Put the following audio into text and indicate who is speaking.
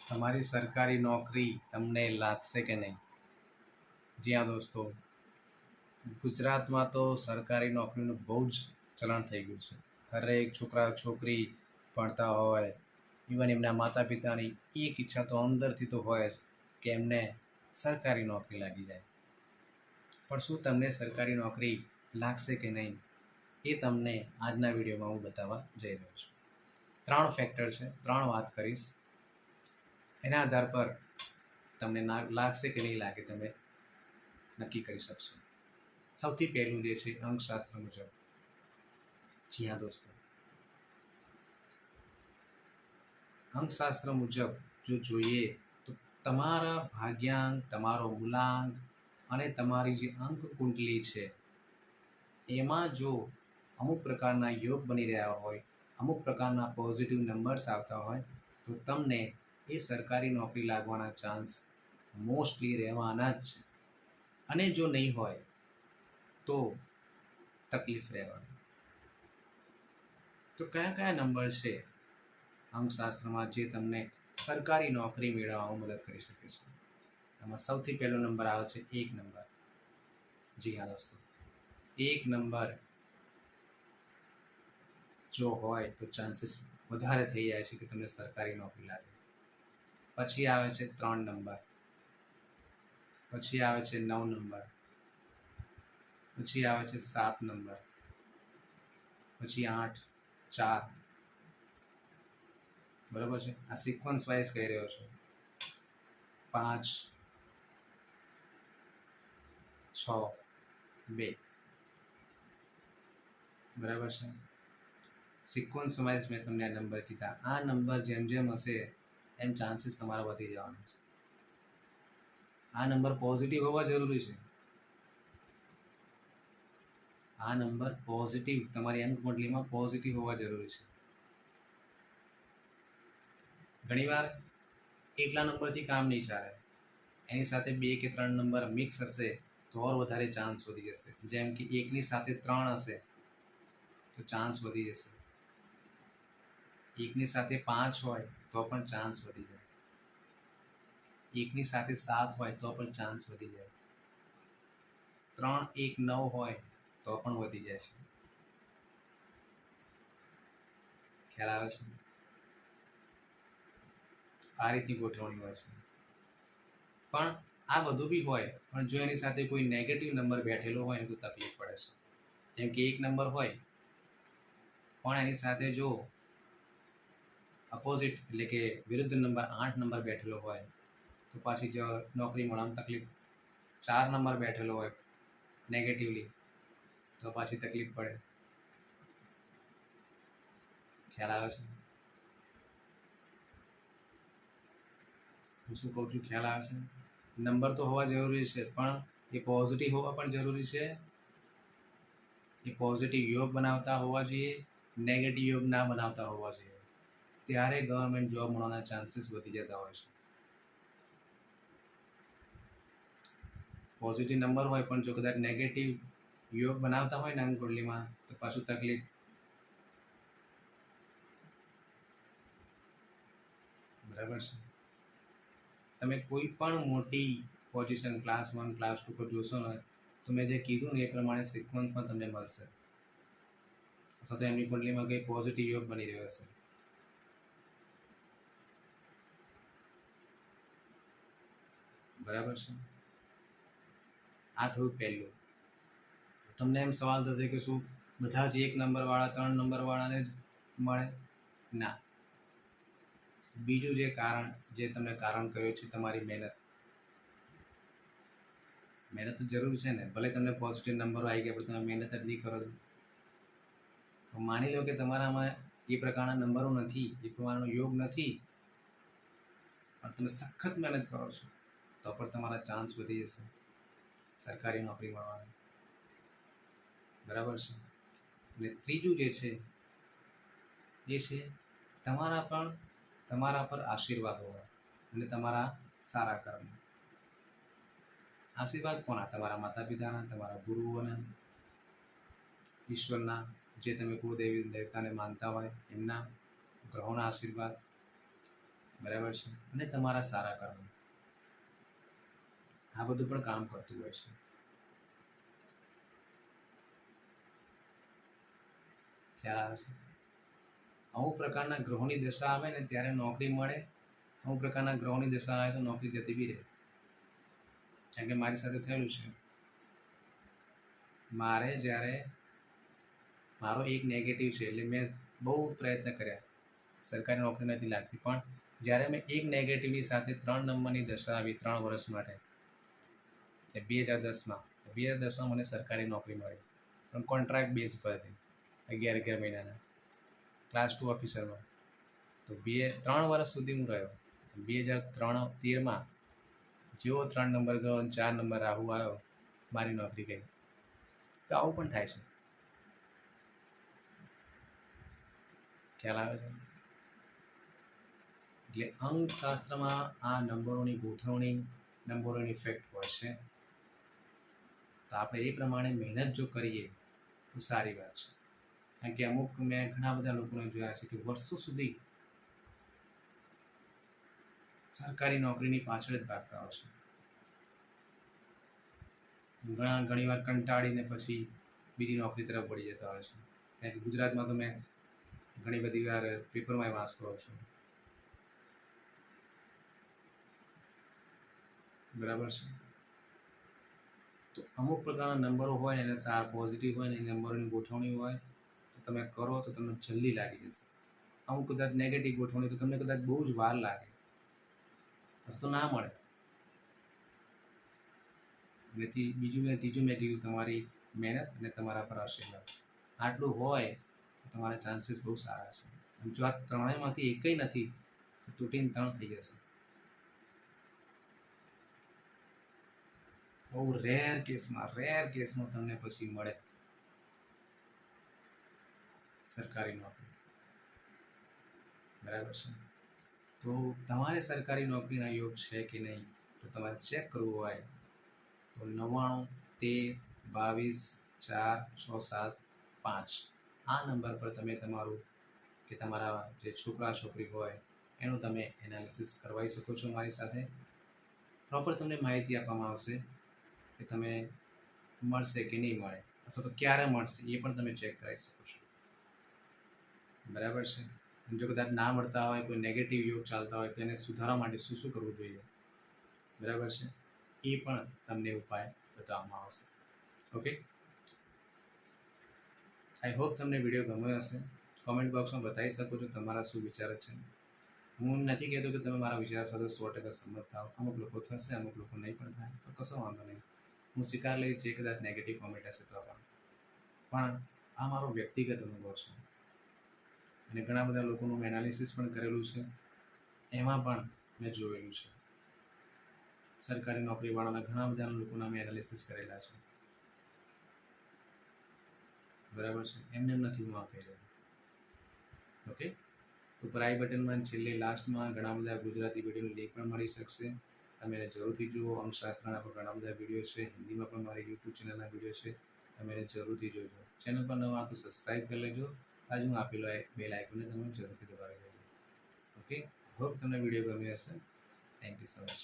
Speaker 1: તમારી સરકારી નોકરી તમને લાગશે કે નહીં? જી હા દોસ્તો, ગુજરાતમાં તો સરકારી નોકરીનું બહુ જ ચલણ થઈ ગયું છે. હરેક છોકરા છોકરી ભણતા હોય, ઇવન એમના માતા પિતાની એક ઈચ્છા તો અંદરથી તો હોય જ કે એમને સરકારી નોકરી લાગી જાય. પણ શું તમને સરકારી નોકરી લાગશે કે નહીં, એ તમને આજના વિડીયોમાં હું બતાવવા જઈ રહ્યો છું. 3 ફેક્ટર છે, 3 વાત કરીશ. એના આધાર પર તમને લાગશે કે નહીં લાગે તમે નક્કી કરી શકશો. સૌથી પહેલું જે છે અંકશાસ્ત્ર મુજબ. જી હા દોસ્તો, અંકશાસ્ત્ર મુજબ જો જોઈએ તો તમારા ભાગ્યાંક, તમારો મૂલાંક અને તમારી જે અંક કુંડલી છે એમાં જો અમુક પ્રકારના યોગ બની રહ્યા હોય, અમુક પ્રકારના પોઝિટિવ નંબર્સ આવતા હોય તો તમને એ સરકારી નોકરી લાગવાના ચાન્સ મોસ્ટલી રહેવાના જ છે. અને જો નહીં હોય તો તકલીફ રહેવાની. તો કયા કયા નંબર છે અંકશાસ્ત્રમાં જે તમને સરકારી નોકરી મેળવવામાં મદદ કરી શકે છે? એમાં સૌથી પહેલો નંબર આવે છે 1 નંબર. જી હા દોસ્તો, 1 નંબર જો હોય તો ચાન્સીસ વધારે થઈ જાય છે કે તમને સરકારી નોકરી લાગે. પછી આવે છે 3 નંબર, પછી આવે છે 9 નંબર, પછી આવે છે 7 નંબર, પછી 8, 4. બરાબર છે, આ સિક્વન્સ વાઇઝ કહી રહ્યો છું. 5, 6, 2. બરાબર છે, સિક્વન્સ વાઇઝ મેં તમને આ નંબર કીધા. આ નંબર જેમ જેમ હશે એમ ચાન્સીસ તમારા વધી જવાના છે. આ નંબર પોઝિટિવ હોવા જરૂરી છે. આ નંબર પોઝિટિવ તમારી અંક મંડળીમાં પોઝિટિવ હોવા જરૂરી છે. ઘણીવાર એકલા નંબરથી કામ નહીં ચાલે, એની સાથે 2 કે 3 નંબર મિક્સ હશે તો ઓર વધારે ચાન્સ વધી જશે. જેમ કે 1ની સાથે 3 હશે તો ચાન્સ વધી જશે. 1ની સાથે 5 હોય તો પણ ચાન્સ વધી જાય. 1ની સાથે 7 હોય તો પણ ચાન્સ વધી જાય. 3, 1, 9 હોય તો પણ વધી જાય છે. ખ્યાલ આવે છે? આ રીતની ગોઠવણી હોય છે. પણ આ બધું બી હોય, પણ જો એની સાથે કોઈ નેગેટિવ નંબર બેઠેલો હોય ને તો તકલીફ પડે છે. જેમ કે 1 નંબર હોય પણ એની સાથે જો અપોઝિટ એટલે કે વિરુદ્ધ નંબર 8 નંબર બેઠેલો હોય તો પાછી જો નોકરી મળવામાં તકલીફ. 4 નંબર બેઠેલો હોય નેગેટિવલી તો પાછી તકલીફ પડે. ખ્યાલ આવે છે હું શું કહું છું? ખ્યાલ આવે છે? નંબર તો હોવા જરૂરી છે પણ એ પોઝિટિવ હોવા પણ જરૂરી છે. એ પોઝિટિવ યોગ બનાવતા હોવા જોઈએ, નેગેટિવ યોગ ના બનાવતા હોવા જોઈએ. ત્યારે ગવર્મેન્ટ જોબ મળવાના ચાન્સીસ વધી જતા હોય છે. પોઝિટિવ નંબર હોય પણ જો કદાચ નેગેટિવ યોગ બનાવતા હોય ને અંક કુંડલીમાં તો પાછું તકલીફ. બરાબર છે, તમે કોઈ પણ મોટી પોઝિશન ક્લાસ 1, ક્લાસ 2 પર જોશો ને તો મેં જે કીધું ને એ પ્રમાણે સિક્વન્સમાં તમને મળશે. અથવા તો એમની કુંડલીમાં કંઈ પોઝિટિવ યોગ બની રહ્યો હશે. બરાબર છે, આ થયું પહેલું. તમને એમ સવાલ થશે કે શું બધા જ 1 નંબરવાળા 3 નંબરવાળાને જ મળે? ના. બીજું જે તમને કારણ કર્યું છે તમારી મહેનત તો જરૂર છે ને. ભલે તમને પોઝિટિવ નંબરો આવી ગયા પણ તમે મહેનત જ નહીં કરો તો માની લો કે તમારામાં એ પ્રકારના નંબરો નથી, એ પ્રમાણનો યોગ નથી, પણ તમે સખત મહેનત કરો છો તો પણ તમારા ચાન્સ વધી જશે સરકારી નોકરી મળવાની. બરાબર છે. અને ત્રીજું જે છે એ છે તમારા પર આશીર્વાદ હોવા અને તમારા સારા કર્મ. આશીર્વાદ કોના? તમારા માતા પિતાના, તમારા ગુરુઓના, ઈશ્વરના, જે તમે કુળદેવી દેવતાને માનતા હોય એમના, ગ્રહોના આશીર્વાદ. બરાબર છે, અને તમારા સારા કર્મ આ બધું પણ કામ કરતું હોય છે. ખ્યાલ આવે છે? અમુક પ્રકારના ગ્રહોની દશા આવે ને ત્યારે નોકરી મળે, અમુક પ્રકારના ગ્રહોની દશા આવે તો નોકરી જતી બી રહે. કારણ કે મારી સાથે થયેલું છે. મારે જ્યારે મારો એક નેગેટિવ છે, એટલે મેં બહુ પ્રયત્ન કર્યા, સરકારી નોકરી નથી લાગતી, પણ જ્યારે મેં એક નેગેટિવની સાથે 3 નંબરની દશા આવી 3 વર્ષ માટે, એટલે 2010માં 2010માં મને સરકારી નોકરી મળી, પણ કોન્ટ્રાક્ટ બેઝ પર હતી, 11 મહિનાના ક્લાસ 2 ઓફિસરમાં. તો 3 વર્ષ સુધી હું રહ્યો. 2013માં જેવો 3 નંબર ગયો અને 4 નંબર રાહુ આવ્યો, મારી નોકરી ગઈ. તો આવું પણ થાય છે. ખ્યાલ આવે છે? એટલે અંકશાસ્ત્રમાં આ નંબરોની ગોઠવણી, નંબરોની ઇફેક્ટ હોય છે. તો આપણે એ પ્રમાણે મહેનત જો કરીએ તો સારી વાત છે. કારણ કે અમુક મેં ઘણા બધા લોકોને જોયા છે કે વર્ષો સુધી સરકારી નોકરીની પાછળ જ ભાગતા હોય છે. ઘણી વાર કંટાળીને પછી બીજી નોકરી તરફ વળી જતા હોય છે. કારણ કે ગુજરાતમાં તો મેં ઘણી બધી વાર પેપરમાં વાંચતો હોઉં છું. બરાબર છે? તો અમુક પ્રકારના નંબરો હોય ને એને સારા પોઝિટિવ હોય ને એ નંબરોની ગોઠવણી હોય તો તમે કરો તો તમને જલ્દી લાગી જશે. અમુક કદાચ નેગેટિવ ગોઠવણી તો તમને કદાચ બહુ જ વાર લાગે, અથવા તો ના મળે. બીજું ને ત્રીજું મેં કીધું તમારી મહેનત અને તમારા પર આશીર્વાદ, આટલું હોય તો તમારા ચાન્સીસ બહુ સારા છે. જો આ ત્રણેયમાંથી એકઈ નથી તો તૂટીને 3 થઈ જશે. બહુ રેર કેસમાં તમને પછી મળે સરકારી નોકરી. બરાબર છે? તો તમારે સરકારી નોકરીના યોગ છે કે નહીં તો તમારે ચેક કરવું હોય તો 99 13 22 4 6 7 5 આ નંબર પર તમે તમારું કે તમારા જે છોકરા છોકરી હોય એનું તમે એનાલિસિસ કરવાઈ શકો છો મારી સાથે. પ્રોપર તમને માહિતી આપવામાં આવશે કે તમે મળશે કે નહીં મળે, અથવા તો ક્યારે મળશે એ પણ તમે ચેક કરાવી શકો છો. બરાબર છે? જો કદાચ ના મળતા હોય, કોઈ નેગેટિવ યોગ ચાલતા હોય તો એને સુધારવા માટે શું શું કરવું જોઈએ, બરાબર છે, એ પણ તમને ઉપાય બતાવવામાં આવશે. ઓકે, આઈ હોપ તમને વિડીયો ગમ્યો હશે. કોમેન્ટ બોક્સમાં બતાવી શકો છો તમારા શું વિચાર છે. હું નથી કહેતો કે તમે મારા વિચાર સાથે 100% સંમત થાઓ. અમુક લોકો થશે, અમુક લોકો નહીં પણ થાય, તો કશો વાંધો નહીં. હું સ્વીકાર લઈશ જે કદાચ નેગેટિવ કોમેન્ટ હશે તો પણ આ મારો વ્યક્તિગત અનુભવ છે, અને ઘણા બધા લોકોનું મેં એનાલિસિસ પણ કરેલું છે. એમાં પણ મેં જોયેલું છે, સરકારી નોકરીવાળાના ઘણા બધા લોકોના મેં એનાલિસિસ કરેલા છે. બરાબર છે? એમને નથી હું આપી રહ્યો. ઓકે, ઉપર આઈ બટનમાં છેલ્લે લાસ્ટમાં ઘણા બધા ગુજરાતી વિડીયોની લિંક પણ મળી શકશે. તમે એને જરૂરથી જુઓ. અંકશાસ્ત્રના પર ઘણા બધા વિડીયો છે, હિન્દીમાં પણ મારી યુટ્યુબ ચેનલના વિડીયો છે, તમે એને જરૂરથી જોજો. ચેનલ પર નવા તો સબસ્ક્રાઈબ કરી લેજો. બાજુમાં આપેલો બેલ આઇકોનને તમે જરૂરથી દબાવી લેજો. ઓકે, હોપ તમને વિડીયો ગમ્યો હશે. Thank you so much.